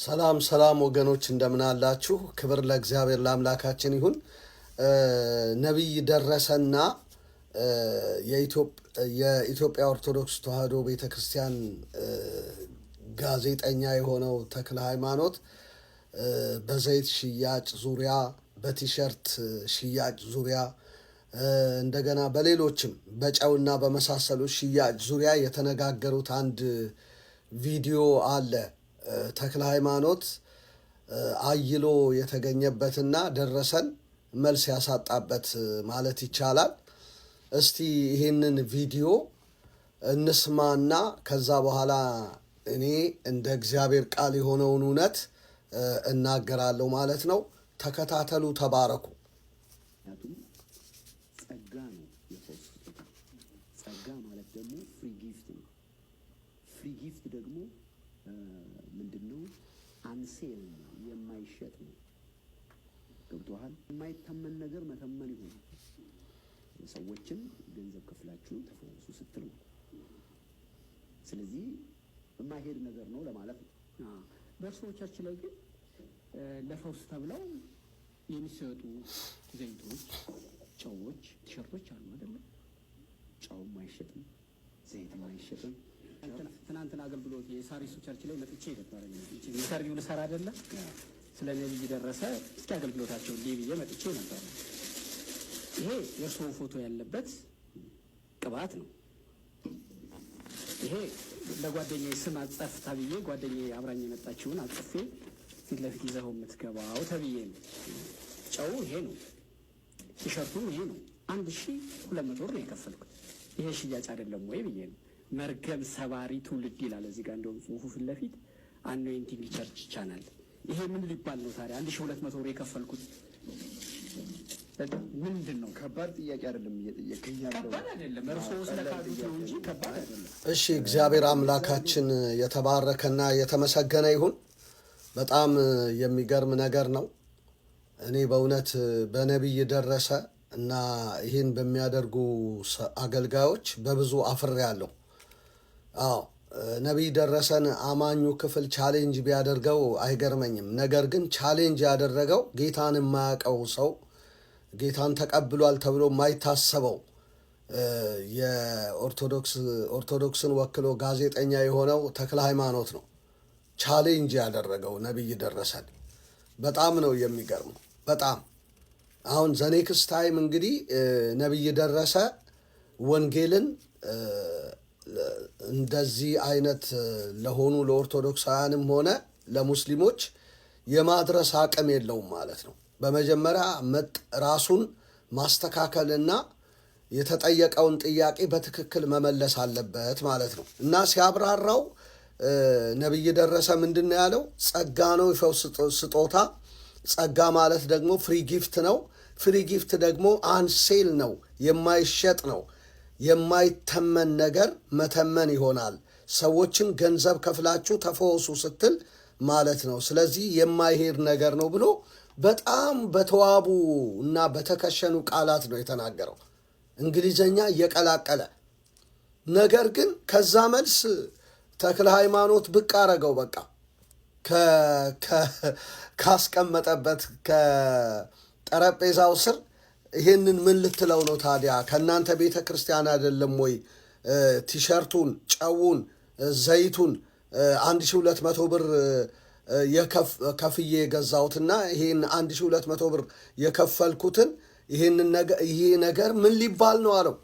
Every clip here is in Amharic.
ሰላም ሰላም ወገኖች እንደምን አላችሁ? ክብር ለእግዚአብሔር ለአምላካችን ይሁን። ነቢይ ደረሰና የኢትዮጵያ ኦርቶዶክስ ተዋሕዶ ቤተክርስቲያን ጋዜጠኛ የሆነው ተክለ ሃይማኖት በዘይት ሽያጭ ዙሪያ፣ በቲሸርት ሽያጭ ዙሪያ እንደገና በሌሎችም በጨውና በመሳሰሉ ሽያጭ ዙሪያ የተነጋገሩት አንድ ቪዲዮ አለ። ተክለ ሃይማኖት አይሎ የተገኘበትና ደረሰን መልስ ያሳጣበት ማለት ይቻላል። እስቲ ይሄንን ቪዲዮ እንስማና ከዛ በኋላ እኔ እንደ እግዚአብሔር ቃል የሆነውን እውነት እናገራለሁ ማለት ነው። ተከታተሉ፣ ተባረኩ። ጸጋ ነው የፈውስ ስጦታ። ጸጋ ማለት ደግሞ ፍሪ ጊፍት ነው። ፍሪ ጊፍት ደግሞ ምንድነው? አንሴል ነው፣ የማይሸጥ ነው። ገብቶሃል? የማይተመን ነገር መተመን ይሆናል። ሰዎችን ገንዘብ ከፍላችሁ ተፈወሱ ስትል ነው። ስለዚህ የማይሄድ ነገር ነው ለማለት ነው። በእርሶቻችን ላይ ግን ለፈውስ ተብለው የሚሰጡ ዘይቶች፣ ጨዎች፣ ቲሸርቶች አሉ አይደለም? ጨውም አይሸጥም፣ ዘይትም አይሸጥም። ትናንትና አገልግሎት የሳሪሱ ቸርች ላይ መጥቼ ነበር። ኢንተርቪው ልሰራ አይደለ? ስለ ነብይ ደረሰ እስኪ አገልግሎታቸው ብዬ መጥቼ ነበር። ይሄ የእርስዎ ፎቶ ያለበት ቅባት ነው። ይሄ ለጓደኛዬ ስም አጻፍ ተብዬ ጓደኛዬ አብራኝ የመጣችውን አጽፌ ፊት ለፊት ይዘው የምትገባው ተብዬ ነው። ጨው ይሄ ነው። ቲሸርቱ ይሄ ነው። 1200 ብር ነው የከፈልኩት። ይሄ ሽያጭ አይደለም ወይ ብዬ ነው። መርገም ሰባሪ ትውልድ ይላል እዚህ ጋር እንደውም ጽሁፉ ፊት ለፊት አኖይንቲንግ ቸርች ቻናል። ይሄ ምን ሊባል ነው ታዲያ? 1200 ብር የከፈልኩት ምንድን ነው? ከባድ ጥያቄ አይደለም እየጠየቀኝ ያለው። ከባድ አይደለም። እርስዎ ስለካዱት ነው እንጂ ከባድ አይደለም። እሺ፣ እግዚአብሔር አምላካችን የተባረከና የተመሰገነ ይሁን። በጣም የሚገርም ነገር ነው። እኔ በእውነት በነቢይ ደረሰ እና ይህን በሚያደርጉ አገልጋዮች በብዙ አፍሬያለሁ። አዎ ነቢይ ደረሰን አማኙ ክፍል ቻሌንጅ ቢያደርገው አይገርመኝም። ነገር ግን ቻሌንጅ ያደረገው ጌታን የማያውቀው ሰው፣ ጌታን ተቀብሏል ተብሎ የማይታሰበው የኦርቶዶክስን ወክሎ ጋዜጠኛ የሆነው ተክለ ሃይማኖት ነው ቻሌንጅ ያደረገው ነቢይ ደረሰን። በጣም ነው የሚገርመው። በጣም አሁን ዘኔክስት ታይም እንግዲህ ነቢይ ደረሰ ወንጌልን እንደዚህ አይነት ለሆኑ ለኦርቶዶክሳውያንም ሆነ ለሙስሊሞች የማድረስ አቅም የለውም ማለት ነው። በመጀመሪያ ራሱን ማስተካከልና የተጠየቀውን ጥያቄ በትክክል መመለስ አለበት ማለት ነው። እና ሲያብራራው ነቢይ ደረሰ ምንድን ነው ያለው? ጸጋ ነው የፈውስ ስጦታ። ጸጋ ማለት ደግሞ ፍሪ ጊፍት ነው። ፍሪ ጊፍት ደግሞ አንሴል ነው፣ የማይሸጥ ነው። የማይተመን ነገር መተመን ይሆናል። ሰዎችን ገንዘብ ከፍላችሁ ተፈወሱ ስትል ማለት ነው። ስለዚህ የማይሄድ ነገር ነው ብሎ በጣም በተዋቡ እና በተከሸኑ ቃላት ነው የተናገረው፣ እንግሊዘኛ እየቀላቀለ። ነገር ግን ከዛ መልስ ተክለ ሃይማኖት ብቅ አረገው። በቃ ካስቀመጠበት ከጠረጴዛው ስር ይህንን ምን ልትለው ነው ታዲያ? ከእናንተ ቤተ ክርስቲያን አይደለም ወይ ቲሸርቱን፣ ጨውን፣ ዘይቱን 1200 ብር ከፍዬ የገዛሁትና ይህን 1200 ብር የከፈልኩትን ይሄ ነገር ምን ሊባል ነው አለው።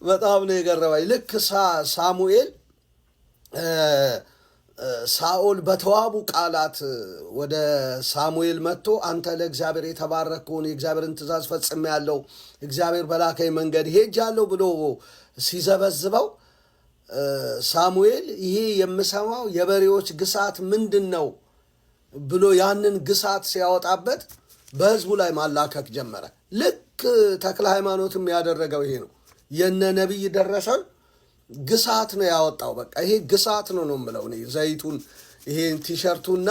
በጣም ነው የገረመኝ። ልክ ሳኦል በተዋቡ ቃላት ወደ ሳሙኤል መጥቶ አንተ ለእግዚአብሔር የተባረክውን የእግዚአብሔርን ትእዛዝ ፈጽሜያለሁ፣ እግዚአብሔር በላከኝ መንገድ ሄጃለሁ ብሎ ሲዘበዝበው ሳሙኤል ይሄ የምሰማው የበሬዎች ግሳት ምንድን ነው ብሎ ያንን ግሳት ሲያወጣበት በሕዝቡ ላይ ማላከክ ጀመረ። ልክ ተክለ ሃይማኖትም ያደረገው ይሄ ነው። የነ ነቢይ ደረሰን ግሳት ነው ያወጣው። በቃ ይሄ ግሳት ነው የምለው እኔ። ዘይቱን ይሄን ቲሸርቱና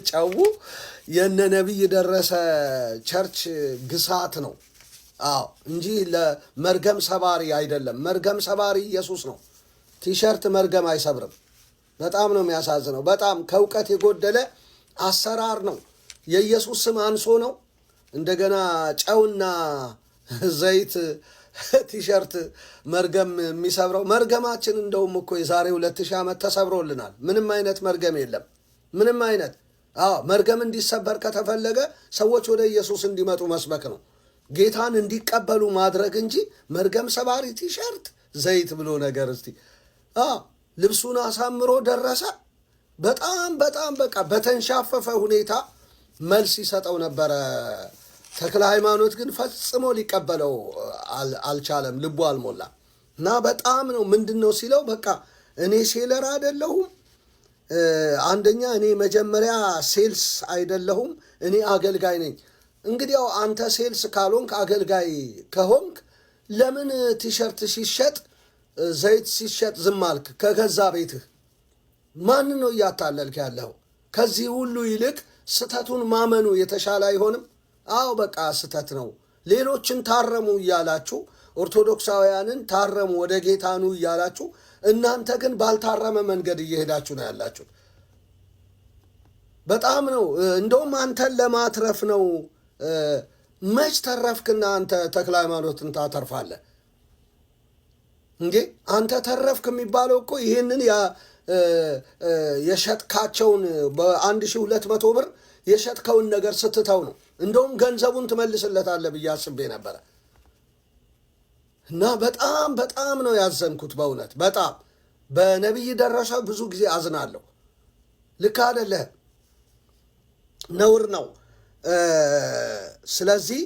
ጨው የነ ነቢይ ደረሰ ቸርች ግሳት ነው። አዎ እንጂ ለመርገም ሰባሪ አይደለም። መርገም ሰባሪ ኢየሱስ ነው። ቲሸርት መርገም አይሰብርም። በጣም ነው የሚያሳዝነው። በጣም ከእውቀት የጎደለ አሰራር ነው። የኢየሱስ ስም አንሶ ነው እንደገና ጨውና ዘይት ቲሸርት መርገም የሚሰብረው። መርገማችን እንደውም እኮ የዛሬ 2000 ዓመት ተሰብሮልናል። ምንም አይነት መርገም የለም። ምንም አይነት መርገም እንዲሰበር ከተፈለገ ሰዎች ወደ ኢየሱስ እንዲመጡ መስበክ ነው፣ ጌታን እንዲቀበሉ ማድረግ እንጂ መርገም ሰባሪ ቲሸርት ዘይት ብሎ ነገር እስቲ ልብሱን አሳምሮ ደረሰ። በጣም በጣም በቃ በተንሻፈፈ ሁኔታ መልስ ይሰጠው ነበረ። ተክለ ሃይማኖት ግን ፈጽሞ ሊቀበለው አልቻለም፣ ልቡ አልሞላም። እና በጣም ነው ምንድን ነው ሲለው በቃ እኔ ሴለር አይደለሁም፣ አንደኛ እኔ መጀመሪያ ሴልስ አይደለሁም፣ እኔ አገልጋይ ነኝ። እንግዲያው አንተ ሴልስ ካልሆንክ አገልጋይ ከሆንክ ለምን ቲሸርት ሲሸጥ ዘይት ሲሸጥ ዝም አልክ? ከገዛ ቤትህ ማን ነው እያታለልክ ያለው? ከዚህ ሁሉ ይልቅ ስተቱን ማመኑ የተሻለ አይሆንም? አዎ በቃ ስተት ነው። ሌሎችን ታረሙ እያላችሁ ኦርቶዶክሳውያንን ታረሙ ወደ ጌታ ኑ እያላችሁ እናንተ ግን ባልታረመ መንገድ እየሄዳችሁ ነው ያላችሁ። በጣም ነው እንደውም አንተን ለማትረፍ ነው። መች ተረፍክና አንተ ተክለ ሃይማኖትን ታተርፋለህ እንዴ? አንተ ተረፍክ የሚባለው እኮ ይህንን የሸጥካቸውን በ1200 ብር የሸጥከውን ነገር ስትተው ነው። እንደውም ገንዘቡን ትመልስለታለህ ብዬ አስቤ ነበረ። እና በጣም በጣም ነው ያዘንኩት በእውነት በጣም በነቢይ ደረሰ ብዙ ጊዜ አዝናለሁ። ልክ አይደለህም፣ ነውር ነው። ስለዚህ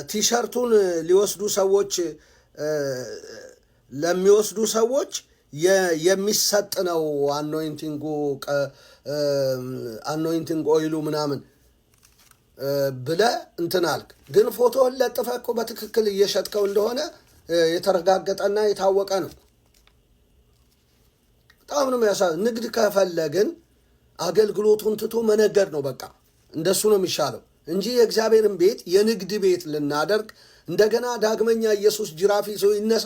ቲሸርቱን ሊወስዱ ሰዎች ለሚወስዱ ሰዎች የሚሰጥ ነው አኖይንቲንግ ኦይሉ ምናምን ብለህ እንትን አልክ። ግን ፎቶውን ለጥፈህ እኮ በትክክል እየሸጥከው እንደሆነ የተረጋገጠና የታወቀ ነው። በጣም ነው ንግድ ከፈለግን አገልግሎቱን ትቶ መነገድ ነው በቃ። እንደሱ ነው የሚሻለው እንጂ የእግዚአብሔርን ቤት የንግድ ቤት ልናደርግ እንደገና ዳግመኛ ኢየሱስ ጅራፍ ይዞ ይነሳ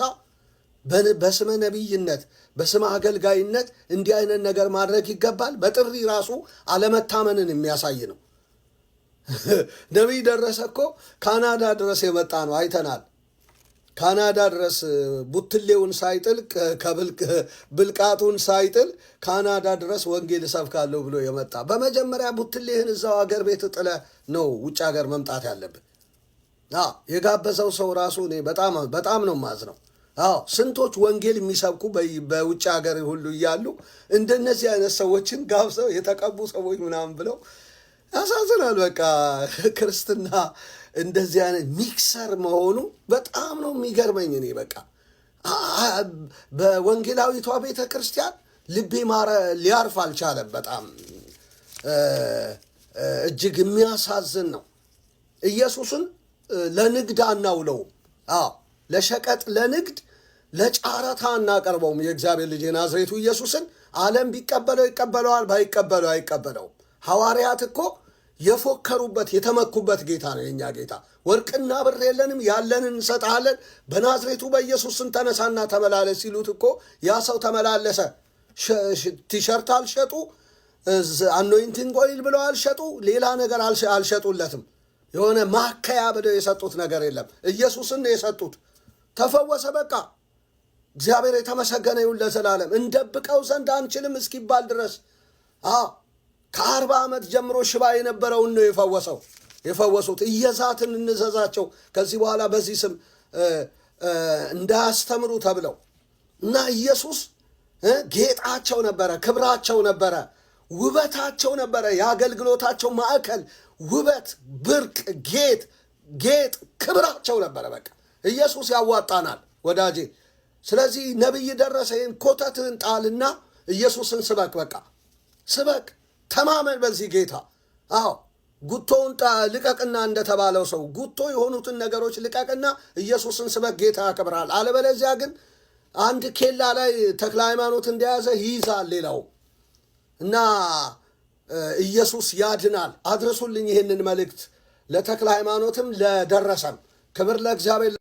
በስመ ነቢይነት በስመ አገልጋይነት እንዲህ አይነት ነገር ማድረግ ይገባል? በጥሪ ራሱ አለመታመንን የሚያሳይ ነው። ነቢይ ደረሰ እኮ ካናዳ ድረስ የመጣ ነው፣ አይተናል። ካናዳ ድረስ ቡትሌውን ሳይጥል ብልቃጡን ሳይጥል ካናዳ ድረስ ወንጌል እሰብካለሁ ብሎ የመጣ። በመጀመሪያ ቡትሌህን እዛው አገር ቤት ጥለህ ነው ውጭ ሀገር መምጣት ያለብን። የጋበዘው ሰው ራሱ እኔ በጣም ነው ማዝነው። ስንቶች ወንጌል የሚሰብኩ በውጭ ሀገር ሁሉ እያሉ እንደነዚህ አይነት ሰዎችን ጋብዘው የተቀቡ ሰዎች ምናምን ብለው ያሳዝናል። በቃ ክርስትና እንደዚህ አይነት ሚክሰር መሆኑ በጣም ነው የሚገርመኝ። እኔ በቃ በወንጌላዊቷ ቤተ ክርስቲያን ልቤ ሊያርፍ አልቻለም። በጣም እጅግ የሚያሳዝን ነው። ኢየሱስን ለንግድ አናውለውም። ለሸቀጥ ለንግድ ለጨረታ እናቀርበውም። የእግዚአብሔር ልጅ የናዝሬቱ ኢየሱስን ዓለም ቢቀበለው ይቀበለዋል፣ ባይቀበለው አይቀበለውም። ሐዋርያት እኮ የፎከሩበት የተመኩበት ጌታ ነው የእኛ ጌታ። ወርቅና ብር የለንም ያለንን እንሰጥሃለን፣ በናዝሬቱ በኢየሱስን ተነሳና ተመላለስ ሲሉት እኮ ያ ሰው ተመላለሰ። ቲሸርት አልሸጡ፣ አኖይንቲንግ ኦይል ብለው አልሸጡ፣ ሌላ ነገር አልሸጡለትም። የሆነ ማከያ ብለው የሰጡት ነገር የለም። ኢየሱስን ነው የሰጡት። ተፈወሰ። በቃ እግዚአብሔር የተመሰገነ ይሁን ለዘላለም። እንደብቀው ዘንድ አንችልም እስኪባል ድረስ ከ40 ዓመት ጀምሮ ሽባ የነበረውን ነው የፈወሱት። እየዛትን እንዘዛቸው ከዚህ በኋላ በዚህ ስም እንዳያስተምሩ ተብለው እና ኢየሱስ ጌጣቸው ነበረ፣ ክብራቸው ነበረ፣ ውበታቸው ነበረ። የአገልግሎታቸው ማዕከል ውበት፣ ብርቅ፣ ጌጥ ክብራቸው ነበረ። በቃ ኢየሱስ ያዋጣናል ወዳጄ። ስለዚህ ነቢይ ደረሰ ይህን ኮተትህን ጣልና ኢየሱስን ስበክ። በቃ ስበክ፣ ተማመን በዚህ ጌታ። ጉቶውን ልቀቅና እንደተባለው ሰው ጉቶ የሆኑትን ነገሮች ልቀቅና ኢየሱስን ስበክ፣ ጌታ ያከብራል። አለበለዚያ ግን አንድ ኬላ ላይ ተክለ ሃይማኖት እንደያዘ ይይዛል ሌላው እና ኢየሱስ ያድናል። አድርሱልኝ ይህንን መልእክት ለተክለ ሃይማኖትም ለደረሰም ክብር ለእግዚአብሔር